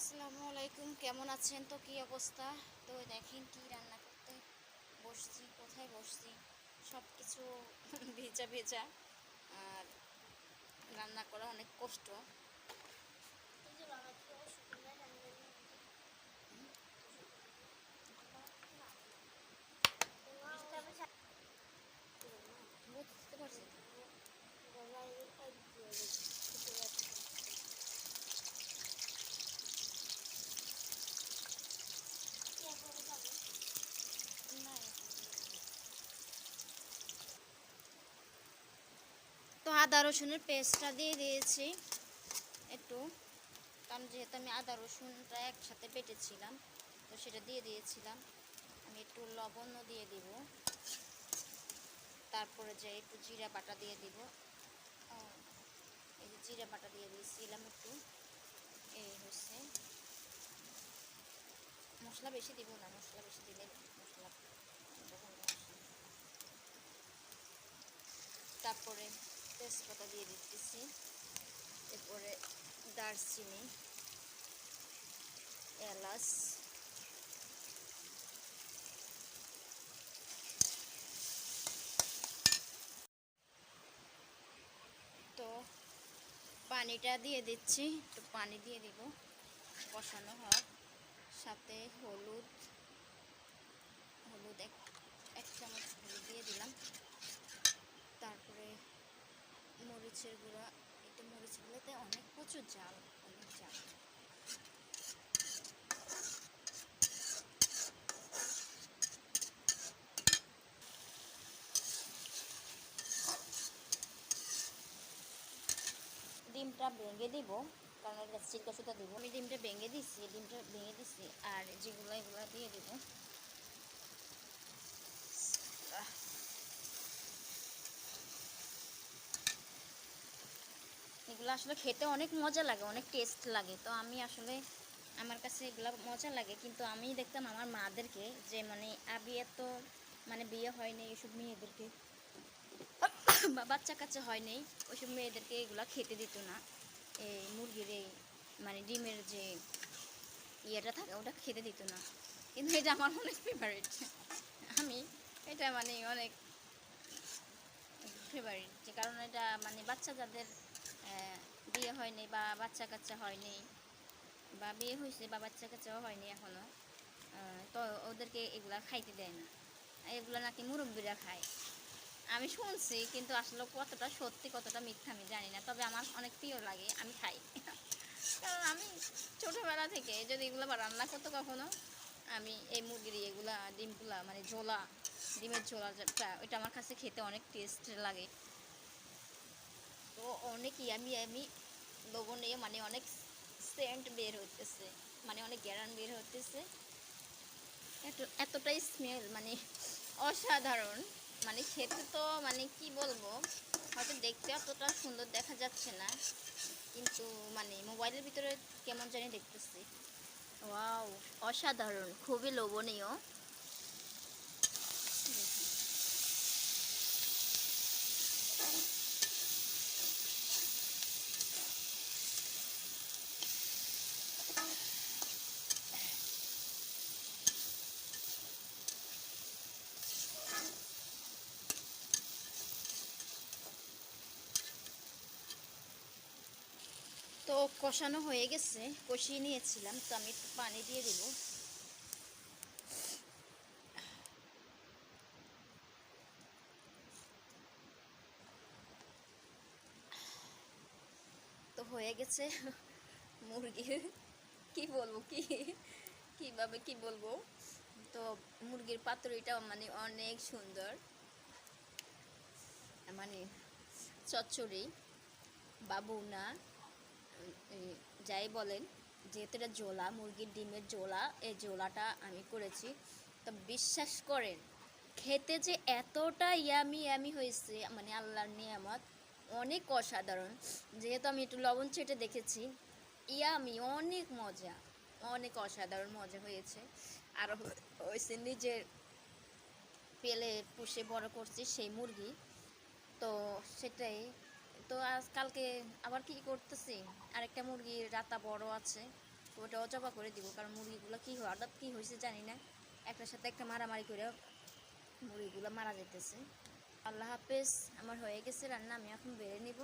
আসসালামু আলাইকুম, কেমন আছেন? তো কি অবস্থা? তো দেখেন কি রান্না করতে বসছি, কোথায় বসছি, সব কিছু ভেজা ভেজা। আর রান্না করা অনেক কষ্ট। বুঝতে পারছি তো। না, তো আদা রসুনের পেস্টটা দিয়ে দিয়েছি একটু, কারণ যেহেতু আমি আদা রসুনটা একসাথে বেটেছিলাম, তো সেটা দিয়ে দিয়েছিলাম। আমি একটু লবণও দিয়ে দিব, তারপরে যে একটু জিরা বাটা দিয়ে দিব। এই যে জিরা বাটা দিয়ে দিয়েছিলাম একটু। এই হচ্ছে, মশলা বেশি দিব না, মশলা বেশি দিলে মশলা গন্ধ আসে। তারপরে তেজপাতা দিয়ে দিতেছি, এরপরে দারচিনি, এলাচ, তো পানিটা দিয়ে দিচ্ছি, একটু পানি দিয়ে দিব কষানো হোক। সাথে হলুদ হলুদ এক চামচ হলুদ দিয়ে দিলাম। তারপরে মরিচের গুঁড়া, একটু মরিচগুলোতে অনেক প্রচুর ঝাল, অনেক ঝাল। ডিমটা ভেঙে দিব, কারণ এটা চিটকা সুতা দিব। আমি ডিমটা ভেঙে দিচ্ছি, আর যেগুলো এগুলো দিয়ে দিব। এগুলো আসলে খেতে অনেক মজা লাগে, অনেক টেস্ট লাগে। তো আমি আসলে, আমার কাছে এগুলো মজা লাগে, কিন্তু আমি দেখতাম আমার মাদেরকে, যে মানে আবি এত মানে বিয়ে হয়নি এইসব মেয়েদেরকে বা বাচ্চা কাচ্চা হয়নি, ওইসব মেয়েদেরকে এগুলো খেতে দিত না। এই মুরগির এই মানে ডিমের যে ইয়েটা থাকে ওটা খেতে দিত না, কিন্তু এটা আমার অনেক ফেভারিট। আমি এটা মানে অনেক ফেভারিট, যে কারণ এটা মানে বাচ্চা যাদের বিয়ে হয়নি বা বাচ্চা কাচ্চা হয়নি, বা বিয়ে হয়েছে বা বাচ্চা কাচ্চাও হয়নি এখনও, তো ওদেরকে এগুলা খাইতে দেয় না। এগুলো নাকি মুরব্বীরা খায়, আমি শুনছি, কিন্তু আসলে কতটা সত্যি কতটা মিথ্যা আমি জানি না। তবে আমার অনেক প্রিয় লাগে, আমি খাই। কারণ আমি ছোটোবেলা থেকে যদি এগুলো রান্না করতো কখনো, আমি এই মুরগির এগুলা ডিমগুলা মানে ঝোলা, ডিমের ঝোলা যেটা, ওইটা আমার কাছে খেতে অনেক টেস্ট লাগে। তো অনেক আমি লবণীয়, মানে অনেক সেন্ট বের হতেছে, মানে অনেক গ্যারান বের হতেছে, এতটাই স্মেল মানে অসাধারণ। মানে খেতে তো মানে কি বলবো, হয়তো দেখতে অতটা সুন্দর দেখা যাচ্ছে না, কিন্তু মানে মোবাইলের ভিতরে কেমন জানি দেখতেছি। ওয়াও, অসাধারণ, খুবই লোভনীয়। তো কষানো হয়ে গেছে, কষিয়ে নিয়েছিলাম, তো আমি একটু পানি দিয়ে দিব। তো হয়ে গেছে মুরগির, কি বলবো, কিভাবে কি বলবো। তো মুরগির পাতুরিটা মানে অনেক সুন্দর, মানে চচ্চড়ি বা ভুনা, যাই বলেন, যেহেতু এটা জোলা, মুরগির ডিমের জোলা, এই জোলাটা আমি করেছি। তো বিশ্বাস করেন, খেতে যে এতটা ইয়ামি ইয়ামি হয়েছে, মানে আল্লাহর নিয়ামত, অনেক অসাধারণ। যেহেতু আমি একটু লবণ চেটে দেখেছি, ইয়ামি, অনেক মজা, অনেক অসাধারণ মজা হয়েছে। আর হয়েছে নিজের পেলে পুষে বড় করছি সেই মুরগি, তো সেটাই। তো কালকে আবার কি করতেছি, আরেকটা মুরগির রাতা বড় আছে, ওটাও চাপা করে দিব, কারণ মুরগিগুলো কী হয় হঠাৎ কী হয়েছে জানি না, একটার সাথে একটা মারামারি করে মুরগিগুলো মারা যেতেছে। আল্লাহ হাফেজ। আমার হয়ে গেছে রান্না, আমি এখন বেড়ে নিব।